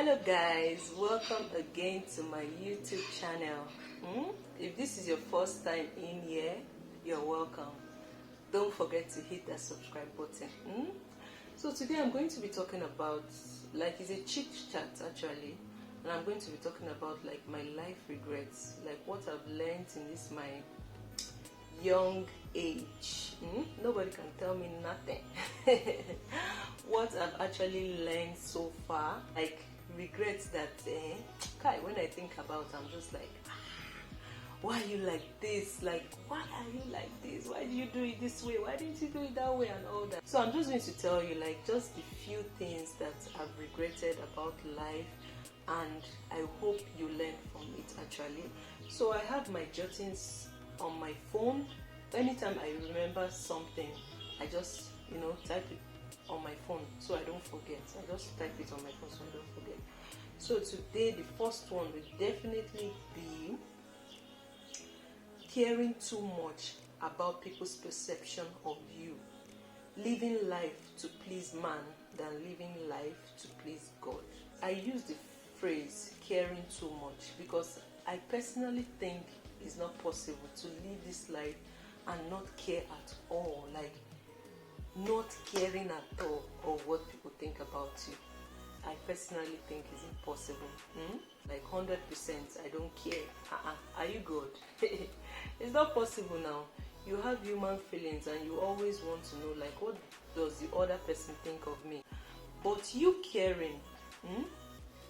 Hello guys, welcome again to my YouTube channel. If this is your first time in here, you're welcome. Don't forget to hit that subscribe button. So today I'm going to be talking about, it's a chit chat actually, and I'm going to be talking about my life regrets, what I've learned in this my young age. Nobody can tell me nothing. What I've actually learned so far, regrets that when I think about, I'm just like, why are you like this? Why are you like this? Why do you do it this way? Why didn't you do it that way and all that? So I'm just going to tell you just the few things that I've regretted about life, and I hope you learn from it actually. So I have my jottings on my phone. Anytime I remember something, I just type it on my phone so I don't forget. I just type it on my phone so I don't forget. So today the first one will definitely be caring too much about people's perception of you. Living life to please man than living life to please God. I use the phrase caring too much because I personally think it's not possible to live this life and not care at all, not caring at all of what people think about you. I personally think it's impossible. 100% I don't care. Are you good? It's not possible now. You have human feelings and you always want to know what does the other person think of me. But you caring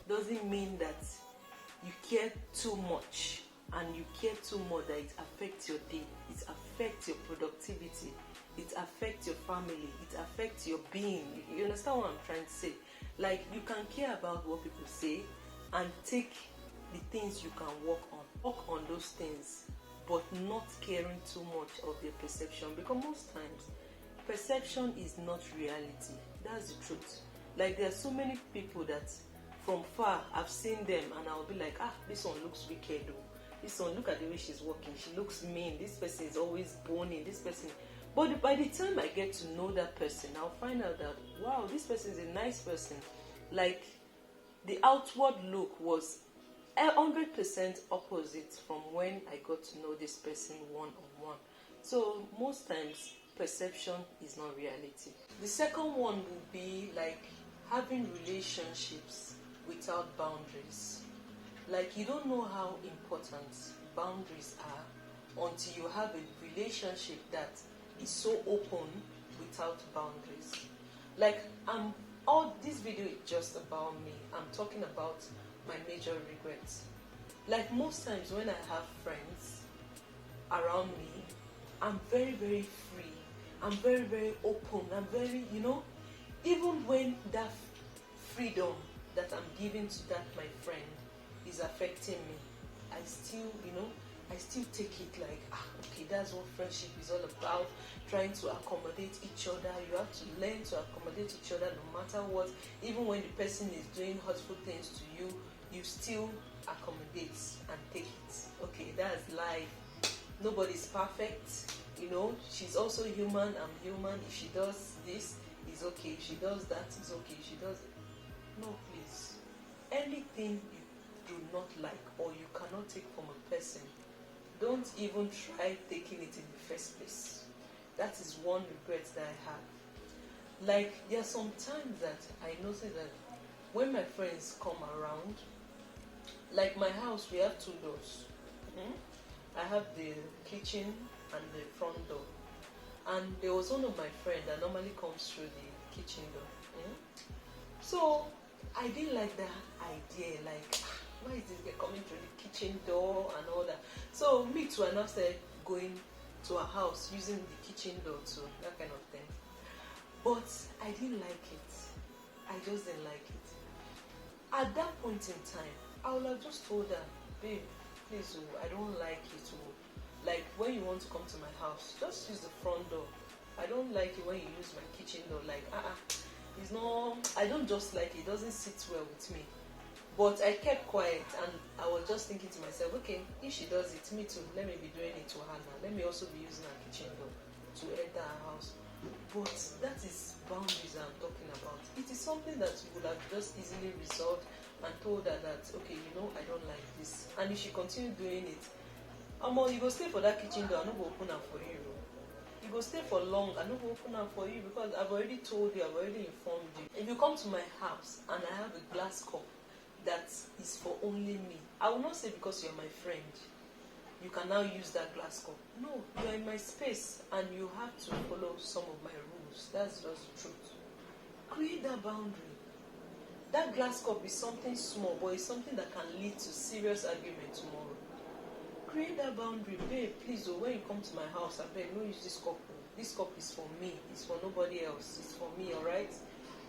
doesn't mean that you care too much, and you care too much that it affects your day, it affects your productivity, it affects your family, it affects your being. You understand what I'm trying to say? You can care about what people say and take the things you can work on those things, but not caring too much of their perception, because most times perception is not reality. That's the truth. There are so many people that from far I've seen them and I'll be like, this one looks wicked though. This one, look at the way she's walking, she looks mean, this person is always boning, this person. But by the time I get to know that person, I'll find out that, wow, this person is a nice person. The outward look was 100% opposite from when I got to know this person one-on-one. So most times, perception is not reality. The second one would be having relationships without boundaries. You don't know how important boundaries are until you have a relationship that is so open without boundaries. All this video is just about me. I'm talking about my major regrets. Most times when I have friends around me, I'm very, very free. I'm very, very open. I'm very, even when that freedom that I'm giving to that my friend is affecting me, I still take it okay, that's what friendship is all about. Trying to accommodate each other. You have to learn to accommodate each other no matter what. Even when the person is doing hurtful things to you, you still accommodate and take it. Okay, that's life. Nobody's perfect. She's also human. I'm human. If she does this, it's okay. If she does that, it's okay. If she does it. No, please. Anything you do not like or you cannot take from a person, don't even try taking it in the first place. That is one regret that I have. There are some times that I notice that when my friends come around, my house, we have two doors. I have the kitchen and the front door. And there was one of my friends that normally comes through the kitchen door. So I didn't like that idea, why is this guy coming through the kitchen door and all that? So me too, I now started going to her house using the kitchen door too, that kind of thing. But I didn't like it. I just didn't like it. At that point in time, I would have just told her, babe, please, I don't like it. When you want to come to my house, just use the front door. I don't like it when you use my kitchen door. It's not, I don't just like it. It doesn't sit well with me. But I kept quiet and I was just thinking to myself, okay, if she does it, me too, let me be doing it to her now. Let me also be using her kitchen door to enter her house. But that is boundaries I'm talking about. It is something that you would have just easily resolved and told her that, okay, I don't like this. And if she continue doing it, you go stay for that kitchen door, I no go open am for you. You go stay for long, I no go open am for you, because I've already told you, I've already informed you. If you come to my house and I have a glass cup that is for only me, I will not say because you're my friend, you can now use that glass cup. No, you're in my space and you have to follow some of my rules. That's just the truth. Create that boundary. That glass cup is something small, but it's something that can lead to serious argument tomorrow. Create that boundary. Babe, please, when you come to my house, I beg, no use this cup. This cup is for me. It's for nobody else. It's for me, alright?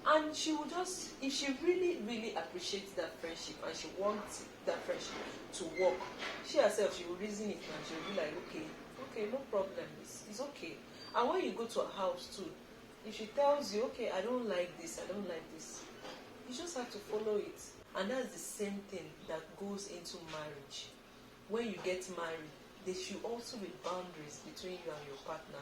And she will just, if she really, really appreciates that friendship and she wants that friendship to work, she herself, she will reason it and she will be like, okay, no problem. It's okay. And when you go to her house too, if she tells you, okay, I don't like this, you just have to follow it. And that's the same thing that goes into marriage. When you get married, there should also be boundaries between you and your partner.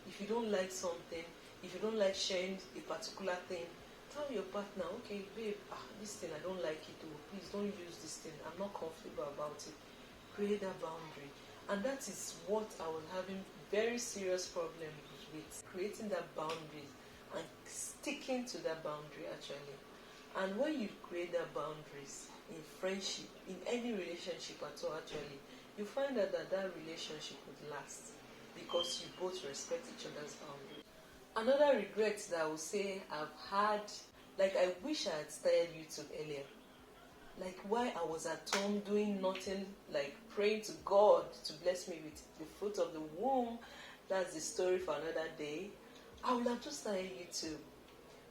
If you don't like something, if you don't like sharing a particular thing, tell your partner, okay, babe, this thing, I don't like it, please don't use this thing, I'm not comfortable about it. Create that boundary. And that is what I was having very serious problem with, creating that boundary and sticking to that boundary actually. And when you create that boundaries in friendship, in any relationship at all actually, you find out that relationship would last because you both respect each other's boundaries. Another regret that I would say I've had, like I wish I had started YouTube earlier. Like while I was at home doing nothing, like praying to God to bless me with the fruit of the womb, that's the story for another day, I would have just started YouTube.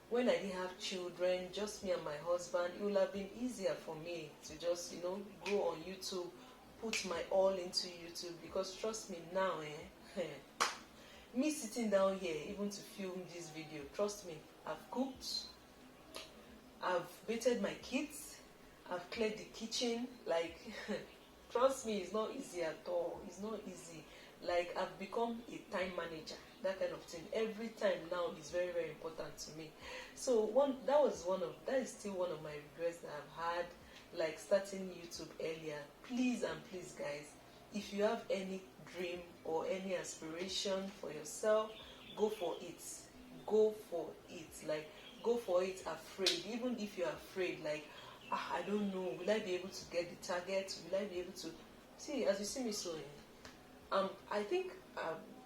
When I didn't have children, just me and my husband, it would have been easier for me to just, go on YouTube, put my all into YouTube, because trust me now, me sitting down here, even to film this video, trust me, I've cooked, I've bathed my kids, I've cleared the kitchen, like, trust me, it's not easy at all, it's not easy. Like, I've become a time manager, that kind of thing. Every time now is very, very important to me. So that is still one of my regrets that I've had, like starting YouTube earlier. Please and please guys, if you have any dream or any aspiration for yourself, go for it. Go for it. Like, go for it afraid. Even if you're afraid, like, I don't know, will I be able to get the target? Will I be able to see, as you see me sewing? I think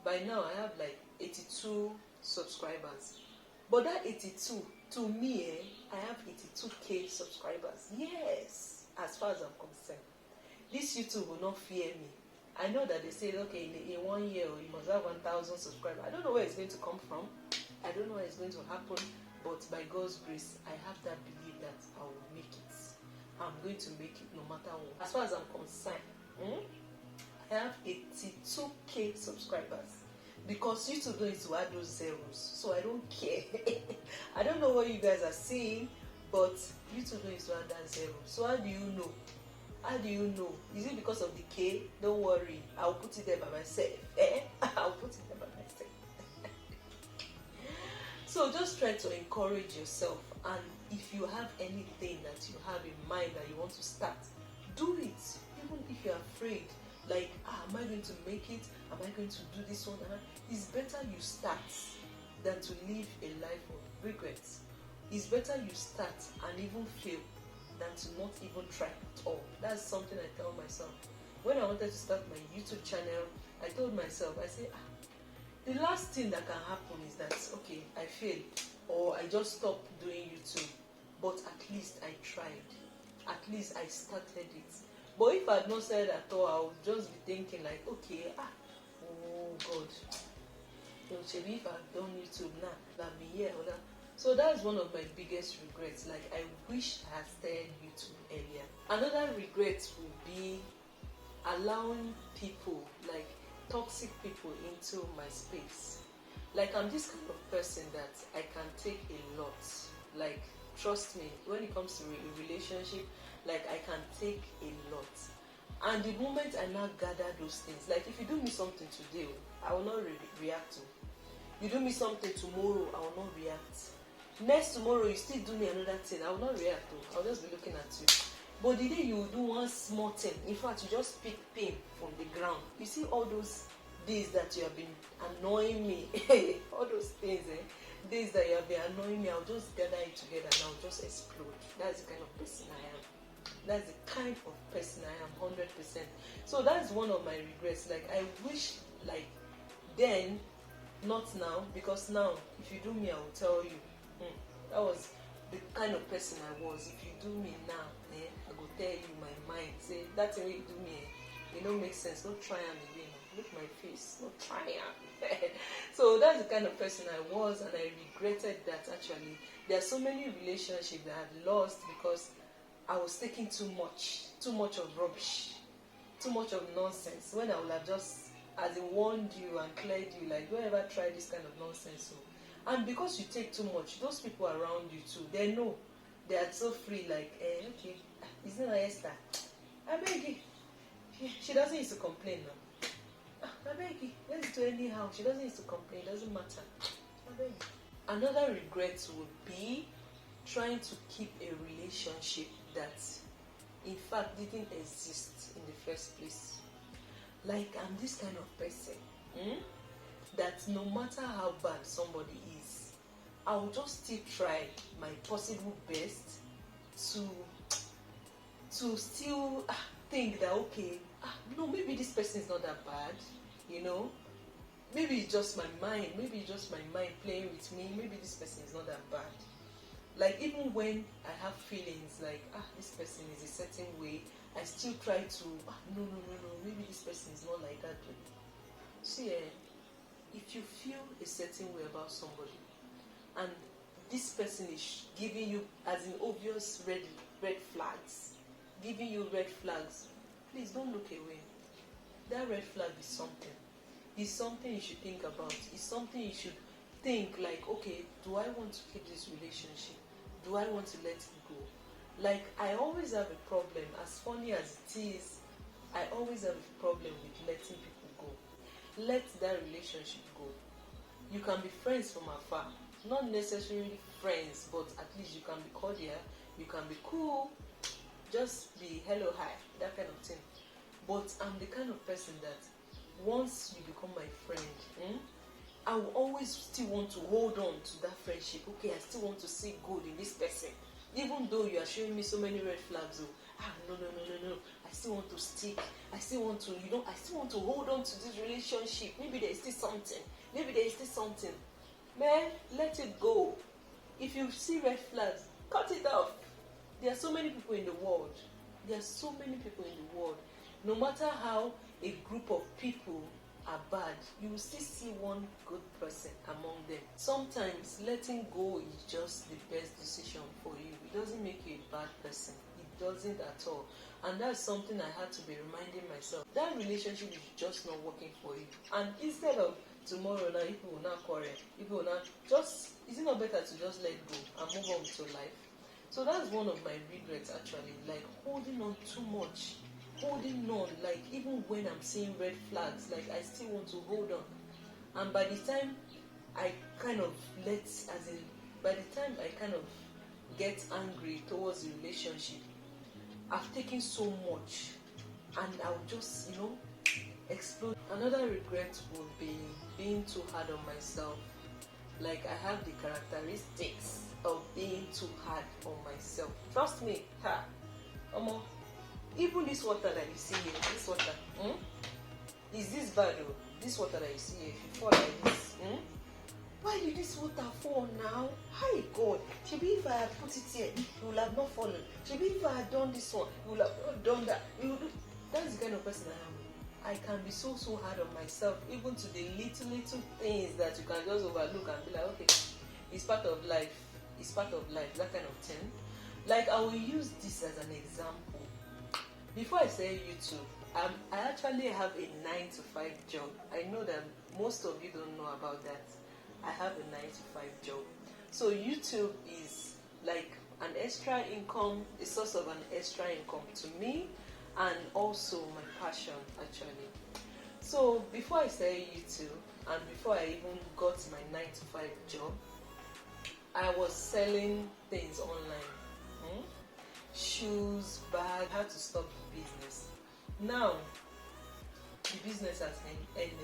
by now I have like 82 subscribers. But that 82, to me, I have 82k subscribers. Yes, as far as I'm concerned. This YouTube will not fear me. I know that they say, okay, in 1 year you must have 1,000 subscribers. I don't know where it's going to come from. I don't know where it's going to happen. But by God's grace, I have that belief that I will make it. I'm going to make it no matter what. As far as I'm concerned, I have 82k subscribers. Because YouTube don't need to add those zeros, so I don't care. I don't know what you guys are seeing, but YouTube don't need to add that zero. So how do you know? How do you know? Is it because of the K? Don't worry, I'll put it there by myself. I'll put it there by myself. So just try to encourage yourself, and if you have anything that you have in mind that you want to start, do it. Even if you're afraid, like, am I going to make it? Am I going to do this one? It's better you start than to live a life of regrets. It's better you start and even fail than to not even try at all. That's something I tell myself. When I wanted to start my YouTube channel, I told myself, I said, the last thing that can happen is that, okay, I fail or I just stop doing YouTube. But at least I tried. At least I started it. But if I had not said at all, I would just be thinking like, okay, oh God, maybe if I've done YouTube now, I'll be here or that. So that's one of my biggest regrets. Like, I wish I had started YouTube earlier. Another regret would be allowing people, like toxic people, into my space. Like, I'm this kind of person that I can take a lot. Like, trust me, when it comes to a relationship, like, I can take a lot. And the moment I now gather those things, like, if you do me something today, I will not react to. You do me something tomorrow, I will not react. Next tomorrow you still do me another thing, I will not react to. I'll just be looking at you. But the day you do one small thing, in fact, you just pick pain from the ground. You see all those days that you have been annoying me, all those things, days that you have been annoying me, I'll just gather it together and I'll just explode. That's the kind of person I am. That's the kind of person I am, 100%. So that's one of my regrets. Like, I wish, like, then, not now, because now, if you do me, I will tell you. That was the kind of person I was. If you do me now, I go tell you my mind. Say, that way you do me, it don't make sense. Don't try am again. Look my face. Don't try am. So that's the kind of person I was, and I regretted that actually. There are so many relationships that I've lost because I was taking too much of rubbish, too much of nonsense, when I would have just, as in, warned you and cleared you, like, don't ever try this kind of nonsense. So, and because you take too much, those people around you too, they know, they are so free, like, okay, isn't it Esther? I beg you. She doesn't used to complain now. I beg you, let's do anyhow. She doesn't used to complain, it doesn't matter. I beg you. Another regret would be trying to keep a relationship that in fact didn't exist in the first place. Like, I'm this kind of person that no matter how bad somebody is, I will just still try my possible best to still think that, okay, no, maybe this person is not that bad, maybe it's just my mind, playing with me, maybe this person is not that bad. Like, even when I have feelings like, this person is a certain way, I still try to, no, maybe this person is not like that. See, if you feel a certain way about somebody, and this person is giving you, as in obvious red flags, please don't look away. That red flag is something. It's something you should think about. It's something you should think, like, okay, do I want to keep this relationship? Do I want to let it go? Like, I always have a problem, as funny as it is, I always have a problem with letting people go. Let that relationship go. You can be friends from afar. Not necessarily friends, but at least you can be cordial, you can be cool, just be hello, hi, that kind of thing. But I'm the kind of person that once you become my friend, I will always still want to hold on to that friendship. Okay, I still want to see good in this person. Even though you are showing me so many red flags, no. I still want to stick. I still want to hold on to this relationship. Maybe there is still something. Man, let it go. If you see red flags, cut it off. There are so many people in the world. No matter how a group of people are bad, you will still see one good person among them. Sometimes letting go is just the best decision for you. It doesn't make you a bad person. It doesn't at all. And that's something I had to be reminding myself. That relationship is just not working for you. And instead of tomorrow now, people will not quarrel, is it not better to just let go and move on to life? So that's one of my regrets actually, like holding on too much. Like even when I'm seeing red flags, like I still want to hold on. And by the time I kind of get angry towards the relationship, I've taken so much and I'll just, explode. Another regret would be being too hard on myself. Like, I have the characteristics of being too hard on myself. Trust me, even this water that you see here, is this bad though? This water that you see here, if you fall like this, why did this water fall now? Hi God, maybe if I had put it here, it would have not fallen. Maybe if I had done this one, you would have not done that. That's the kind of person I am. I can be so hard on myself, even to the little things that you can just overlook and be like, okay, it's part of life, that kind of thing. Like, I will use this as an example. Before I say YouTube, I actually have a 9-to-5 job. I know that most of you don't know about that. I have a 9-to-5 job. So YouTube is like an extra income, a source of an extra income to me, and also my passion actually. So before I started YouTube and before I even got my 9-to-5 job, I was selling things online. Hmm? Shoes, bag. I had to stop the business. Now, the business has ended.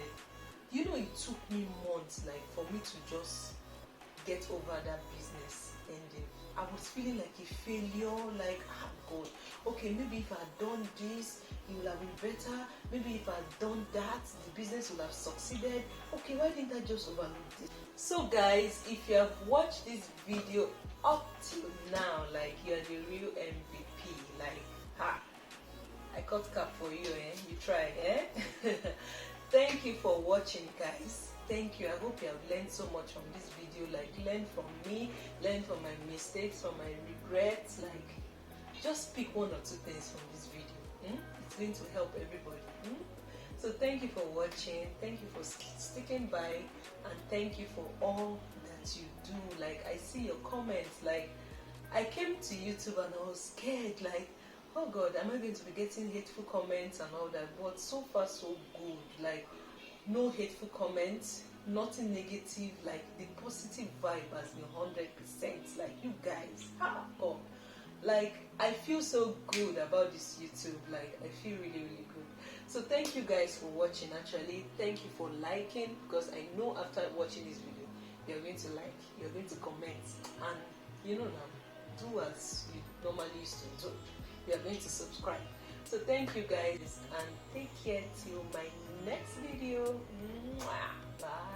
You know, it took me months, like, for me to just get over that business ending. I was feeling like a failure, like, ah, God, okay, maybe if I had done this, it would have been better. Maybe if I had done that, the business would have succeeded. Okay, why didn't I just overlook this? So guys, if you have watched this video up till now, like, you're the real MVP, like, ha, I cut cap for you, you try, Thank you for watching, guys. Thank you. I hope you have learned so much from this video. Like, learn from me, learn from my mistakes, from my regrets. Like, just pick one or two things from this video. It's going to help everybody. So thank you for watching. Thank you for sticking by, and thank you for all that you do. Like, I see your comments. Like, I came to YouTube and I was scared. Like, oh God, am I going to be getting hateful comments and all that? But so far so good. Like, no hateful comments, nothing negative. Like, the positive vibe has been 100%. Like, you guys, oh, like, I feel so good about this YouTube. Like, I feel really, really good. So thank you guys for watching. Actually, thank you for liking, because I know after watching this video, you're going to like, you're going to comment, and you know now, do as you normally used to do. You're going to subscribe. So thank you guys, and take care till my next video. Bye.